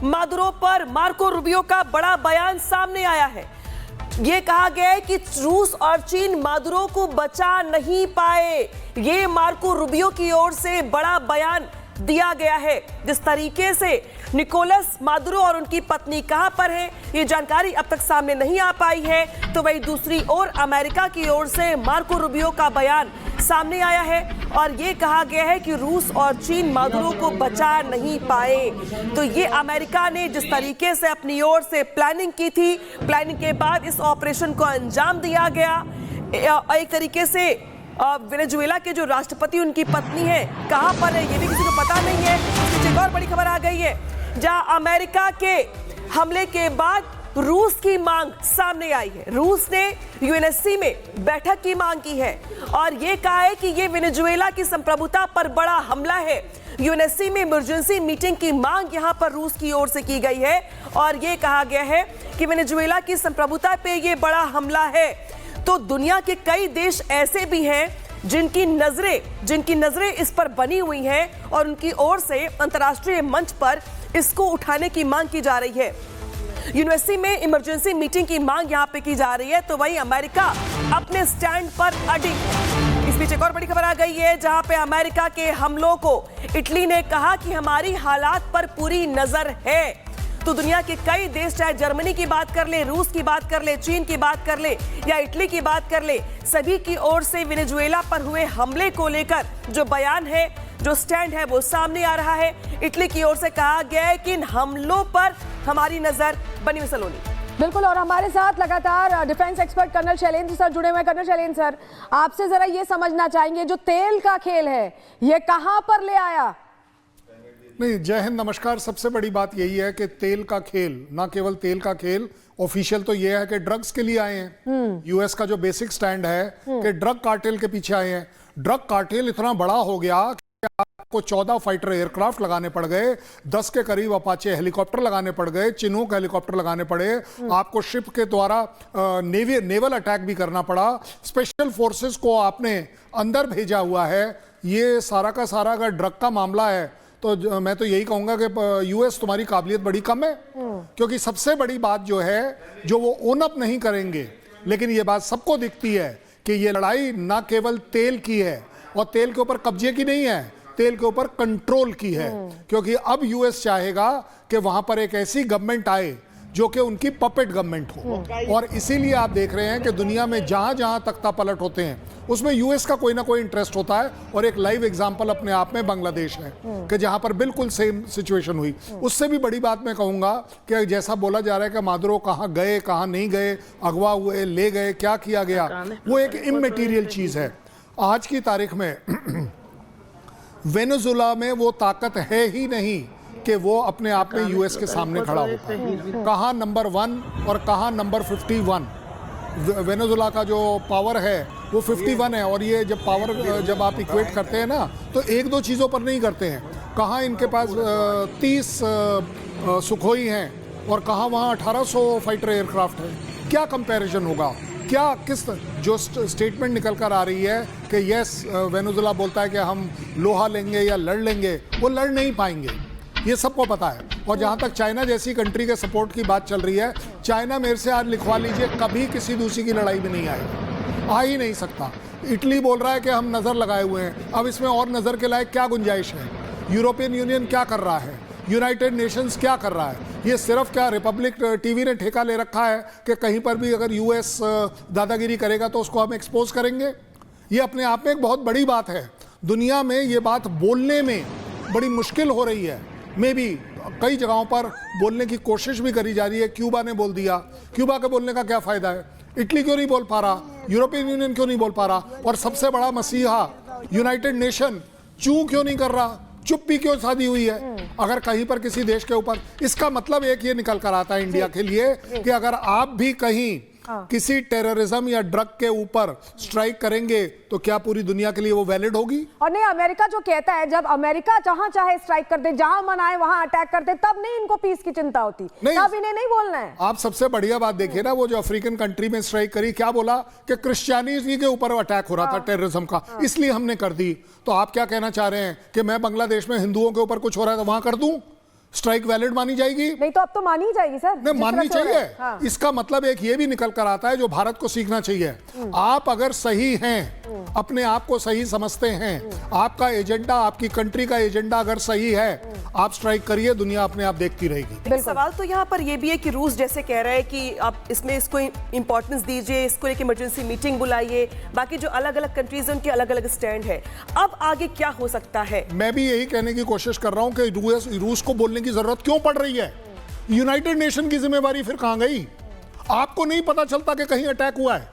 Maduro पर Marco Rubio का बड़ा बयान सामने आया है। ये कहा गया है कि रूस और चीन मादुरो को बचा नहीं पाए। ये मार्को रूबियो की ओर से बड़ा बयान दिया गया है। जिस तरीके से निकोलस मादुरो और उनकी पत्नी कहां पर है, ये जानकारी अब तक सामने नहीं आ पाई है। तो वही दूसरी ओर अमेरिका की ओर से मार्को रूबियो का बयान सामने आया है और ये कहा गया है कि रूस और चीन मादुरो को बचा नहीं पाए। तो ये अमेरिका ने जिस तरीके से अपनी ओर से प्लानिंग की थी, प्लानिंग के बाद इस ऑपरेशन को अंजाम दिया गया। एक तरीके से वेनेजुएला के जो राष्ट्रपति उनकी पत्नी है कहां पर है ये भी किसी को पता नहीं है। एक और बड़ी खबर आ गई है जहां अमेरिका के हमले के बाद रूस की मांग सामने आई है। रूस ने यूएनएससी में बैठक की मांग की है और ये कहा है कि ये वेनेजुएला की संप्रभुता पर बड़ा हमला है। यूएनएससी में इमरजेंसी मीटिंग की मांग यहां पर रूस की ओर से की गई है और ये कहा गया है कि वेनेजुएला की संप्रभुता पे ये बड़ा हमला है। तो दुनिया के कई देश ऐसे भी हैं जिनकी नजरें इस पर बनी हुई हैं और उनकी ओर से अंतर्राष्ट्रीय मंच पर इसको उठाने की मांग की जा रही है। यूनिवर्सिटी में इमरजेंसी मीटिंग की मांग यहां पे की जा रही है। तो वहीं अमेरिका अपने स्टैंड पर अड़ी है। इस बीच एक और बड़ी खबर आ गई है जहां पे अमेरिका के हमलों को इटली ने कहा कि हमारी हालात पर पूरी नजर है। तो दुनिया के कई देश, चाहे जर्मनी की बात कर ले, रूस की बात कर ले, चीन की बात कर ले या इटली की बात कर ले, सभी की ओर से वेनेजुएला पर हुए हमले को लेकर जो बयान है, जो स्टैंड है वो सामने आ रहा है। इटली की ओर से कहा गया है कि इन हमलों पर हमारी नजर बनी हुई सलोनी। बिल्कुल, और हमारे साथ लगातार defence expert colonel Shailendra sir जुड़े हुए हैं। कर्नल शैलेंद्र सर, आपसे जरा ये समझना चाहेंगे जो तेल का खेल है ये कहां पर ले आया? नहीं, जय हिंद, नमस्कार। सबसे बड़ी बात यही है कि तेल का खेल, ना केवल तेल का खेल, ऑफिशियल तो ये है कि ड्रग्स के लिए आए हैं। यूएस का जो बेसिक स्टैंड है कि ड्रग कार्टेल के पीछे आए हैं। ड्रग कार्टेल इतना बड़ा हो गया कि आपको 14 फाइटर एयरक्राफ्ट लगाने पड़ गए, 10 के करीब अपाचे हेलीकॉप्टर लगाने पड़ गए, चिनूक हेलीकॉप्टर लगाने पड़े, आपको शिप के द्वारा नेवल अटैक भी करना पड़ा, स्पेशल फोर्सेस को आपने अंदर भेजा हुआ है। ये सारा का सारा अगर ड्रग का मामला है तो मैं तो यही कहूंगा कि यूएस तुम्हारी काबिलियत बड़ी कम है। क्योंकि सबसे बड़ी बात जो है, जो वो ओन अप नहीं करेंगे, लेकिन ये बात सबको दिखती है कि ये लड़ाई ना केवल तेल की है और तेल के ऊपर कब्जे की नहीं है, तेल के ऊपर कंट्रोल की है। क्योंकि अब यूएस चाहेगा कि वहां पर एक ऐसी गवर्नमेंट आए जो कि उनकी पपेट गवर्नमेंट हो। और इसीलिए आप देख रहे हैं कि दुनिया में जहां जहां तख्ता पलट होते हैं उसमें यूएस का कोई ना कोई इंटरेस्ट होता है। और एक लाइव एग्जांपल अपने आप में बांग्लादेश है कि जहां पर बिल्कुल सेम सिचुएशन हुई। उससे भी बड़ी बात मैं कहूंगा कि जैसा बोला जा रहा है कि मादुरो कहां गए, कहां नहीं गए, अगवा हुए, ले गए, क्या किया गया, वो एक इममटेरियल चीज है। आज की तारीख में वेनेजुएला में वो ताकत है ही नहीं कि वो अपने आप में यूएस के सामने खड़ा होता है। कहां नंबर 1 और कहां नंबर 51। वेनेजुएला का जो पावर है वो 51 है। और ये जब पावर जब आप इक्वेट करते हैं ना, तो एक दो चीज़ों पर नहीं करते हैं। कहाँ इनके पास 30 सुखोई हैं और कहाँ वहाँ 1800 फाइटर एयरक्राफ्ट है। क्या कंपैरिजन होगा? क्या किस जो स्टेटमेंट निकल कर आ रही है कि यस वेनेजुएला बोलता है कि हम लोहा लेंगे या लड़ लेंगे, वो लड़ नहीं पाएंगे, ये सबको पता है। और जहाँ तक चाइना जैसी कंट्री के सपोर्ट की बात चल रही है, चाइना मेरे से आज लिखवा लीजिए कभी किसी दूसरी की लड़ाई में नहीं आएगा, आ ही नहीं सकता। इटली बोल रहा है कि हम नज़र लगाए हुए हैं। अब इसमें और नज़र के लायक क्या गुंजाइश है? यूरोपियन यूनियन क्या कर रहा है? यूनाइटेड नेशंस क्या कर रहा है? ये सिर्फ क्या रिपब्लिक टीवी ने ठेका ले रखा है कि कहीं पर भी अगर यूएस दादागिरी करेगा तो उसको हम एक्सपोज करेंगे? ये अपने आप में एक बहुत बड़ी बात है। दुनिया में ये बात बोलने में बड़ी मुश्किल हो रही है। मे भी कई जगहों पर बोलने की कोशिश भी करी जा रही है। क्यूबा ने बोल दिया, क्यूबा के बोलने का क्या फ़ायदा है? इटली क्यों नहीं बोल पा रहा? यूरोपियन यूनियन क्यों नहीं बोल पा रहा? और सबसे बड़ा मसीहा यूनाइटेड नेशन चूं क्यों नहीं कर रहा? चुप्पी क्यों साधी हुई है? अगर कहीं पर किसी देश के ऊपर, इसका मतलब एक ये निकल कर आता है इंडिया के लिए कि अगर आप भी कहीं किसी टेररिज्म या ड्रग के ऊपर स्ट्राइक करेंगे तो क्या पूरी दुनिया के लिए वो वैलिड होगी? और नहीं, अमेरिका जो कहता है जब अमेरिका जहां चाहे स्ट्राइक कर दे, जहां मन आए वहां अटैक करते, तब नहीं इनको पीस की चिंता होती, तब इन्हें नहीं बोलना है। आप सबसे बढ़िया बात देखिए ना, वो जो अफ्रीकन कंट्री में स्ट्राइक करी, क्या बोला कि क्रिश्चियनिटी के ऊपर अटैक हो रहा था टेररिज्म का, इसलिए हमने कर दी। तो आप क्या कहना चाह रहे हैं कि मैं बांग्लादेश में हिंदुओं के ऊपर कुछ हो रहा है तो वहां कर दूं? स्ट्राइक वैलिड मानी जाएगी? नहीं तो अब तो मानी ही जाएगी सर, नहीं, जिस माननी तरह से हो रहा चाहिए। है। हाँ। इसका मतलब एक ये भी निकल कर आता है जो भारत को सीखना चाहिए। आप अगर सही हैं, अपने आप को सही समझते हैं, आपका एजेंडा, आपकी कंट्री का एजेंडा अगर सही है, आप स्ट्राइक करिए, दुनिया अपने आप देखती रहेगी। लेकिन सवाल तो यहाँ पर ये भी है कि रूस जैसे कह रहा है कि आप इसको इंपॉर्टेंस दीजिए, इसको लेकर इमरजेंसी मीटिंग बुलाइए, बाकी जो अलग अलग कंट्रीज हैं उनके अलग अलग स्टैंड है। अब आगे क्या हो सकता है? मैं भी यही कहने की कोशिश कर रहा हूं कि रूस को बोलने की जरूरत क्यों पड़ रही है? यूनाइटेड नेशन की जिम्मेवारी फिर कहां गई? आपको नहीं पता चलता कि कहीं अटैक हुआ है?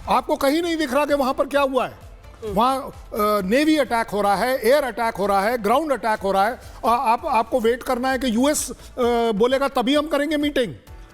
आपको कहीं नहीं दिख रहा कि वहां पर क्या हुआ है? वहां नेवी अटैक हो रहा है, एयर अटैक हो रहा है, ग्राउंड अटैक हो रहा है। आपको वेट करना है कि यूएस बोलेगा तभी हम करेंगे मीटिंग,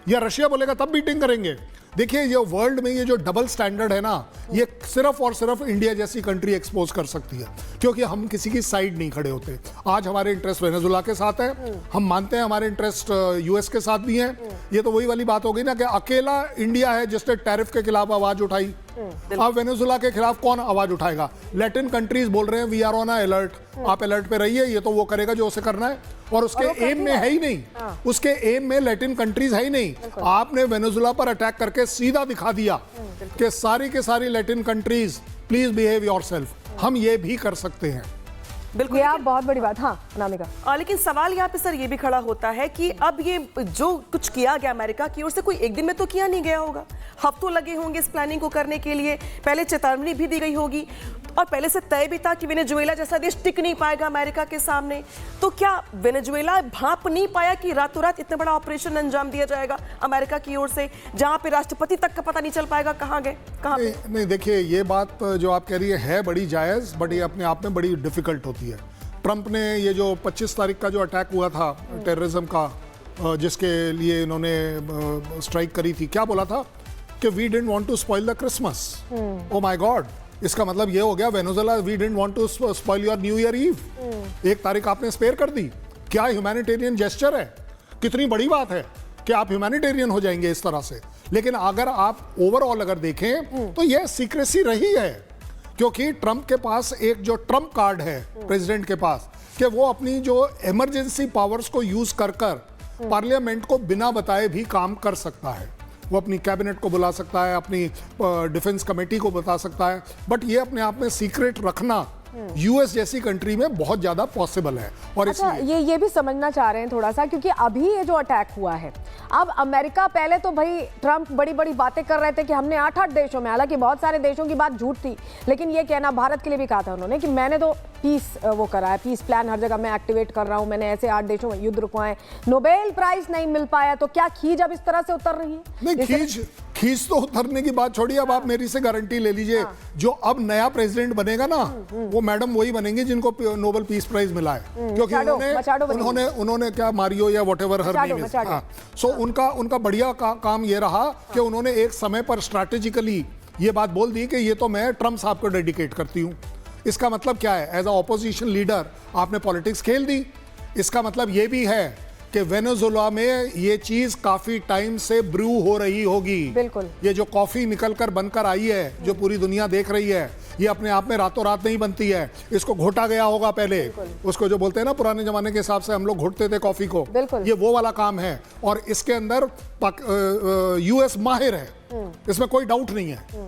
या रशिया बोलेगा तब मीटिंग करेंगे। देखिए, ये वर्ल्ड में ये जो डबल स्टैंडर्ड है ना, ये सिर्फ और सिर्फ इंडिया जैसी कंट्री एक्सपोज कर सकती है, क्योंकि हम किसी की साइड नहीं खड़े होते। आज हमारे इंटरेस्ट वेनेजुला के साथ है, हम मानते हैं हमारे इंटरेस्ट यूएस के साथ भी हैं। ये तो वही वाली बात हो गई ना कि अकेला इंडिया है जिसने टैरिफ के खिलाफ आवाज उठाई। अब वेनेजुला के खिलाफ कौन आवाज उठाएगा? लैटिन कंट्रीज बोल रहे हैं वी आर ऑन अलर्ट, आप अलर्ट पे रहिए, ये तो वो करेगा जो उसे करना है। और उसके एम में है ही नहीं, उसके एम में लैटिन कंट्रीज है ही नहीं। आपने वेनेजुला पर अटैक करके सीधा दिखा दिया कि सारी के सारी Latin countries please behave yourself, हम ये भी कर सकते हैं। बिल्कुल, ये आप बहुत बड़ी बात। हाँ अनामिका, लेकिन सवाल यहाँ पे सर ये भी खड़ा होता है कि अब ये जो कुछ किया गया अमेरिका की ओर से, कोई एक दिन में तो किया नहीं गया होगा, हफ्तों लगे होंगे इस प्लानिंग को करने के लिए। पहले चेतावनी भी दी गई होगी और पहले से तय भी था कि वेनेजुएला जैसा देश टिक नहीं पाएगा अमेरिका के सामने। तो क्या वेनेजुएला भांप नहीं पाया कि रातों रात इतना बड़ा ऑपरेशन अंजाम दिया जाएगा अमेरिका की ओर से, जहां पे राष्ट्रपति तक का पता नहीं चल पाएगा कहां गए कहां पे? नहीं, देखिए, ये बात जो आप कह रही है बड़ी जायज, बट ये अपने आप में बड़ी डिफिकल्ट होती है। ट्रंप ने ये जो 25 तारीख का जो अटैक हुआ था टेररिज्म का, जिसके लिए इन्होंने स्ट्राइक करी थी, क्या बोला था कि we didn't want to spoil the Christmas. Oh my God, इसका मतलब ये हो गया Venezuela we didn't want to spoil your new year eve. एक तारीख आपने स्पेयर कर दी। क्या ह्यूमैनिटेरियन जेस्चर है? कितनी बड़ी बात है कि आप ह्यूमैनिटेरियन हो जाएंगे इस तरह से। लेकिन अगर आप ओवरऑल अगर देखें तो यह सीक्रेसी रही है, क्योंकि ट्रंप के पास एक जो ट्रंप कार्ड है प्रेसिडेंट के पास, कि वो अपनी जो इमरजेंसी पावर्स को यूज कर पार्लियामेंट को बिना बताए भी काम कर सकता है। वो अपनी कैबिनेट को बुला सकता है, अपनी डिफेंस कमेटी को बता सकता है, बट ये अपने आप में सीक्रेट रखना यूएस जैसी कंट्री में बहुत ज्यादा पॉसिबल है। और अच्छा, ये भी समझना चाह रहे हैं थोड़ा सा, क्योंकि अभी ये जो अटैक हुआ है, अब अमेरिका, पहले तो भाई ट्रंप बड़ी बड़ी बातें कर रहे थे कि हमने 8-8 देशों में, हालांकि बहुत सारे देशों की बात झूठ थी, लेकिन ये कहना भारत के लिए भी कहा था उन्होंने कि मैंने तो पीस वो करा है, पीस प्लान हर जगह मैं एक्टिवेट कर रहा हूं, मैंने ऐसे 8 देशों में युद्ध रुकवाए। नोबेल प्राइज नहीं मिल पाया, तो क्या खींच अब इस तरह से उतर रही है? नहीं, खींच तो उतरने की बात छोड़िए, अब आप मेरी से गारंटी ले लीजिए, जो अब नया प्रेसिडेंट बनेगा ना, वो मैडम वही बनेंगे जिनको नोबेल पीस प्राइज मिला है, क्योंकि उन्होंने क्या मारियो या व्हाटएवर हर नेम इज, सो उनका बढ़िया काम ये रहा कि उन्होंने एक समय पर स्ट्रैटेजिकली ये बात बोल दी कि ये तो मैं ट्रंप साहब को डेडिकेट करती हूँ। इसका मतलब क्या है? एज अ ऑपोजिशन लीडर आपने पॉलिटिक्स खेल दी। इसका मतलब ये भी है कि वेनेजुएला में ये चीज काफी टाइम से ब्रू हो रही होगी। बिल्कुल, ये जो कॉफी निकलकर बनकर आई है, जो पूरी दुनिया देख रही है, ये अपने आप में रातों रात नहीं बनती है, इसको घोटा गया होगा पहले। उसको जो बोलते हैं ना, पुराने जमाने के हिसाब से हम लोग घोटते थे कॉफी को, ये वो वाला काम है। और इसके अंदर यूएस माहिर है, इसमें कोई डाउट नहीं है।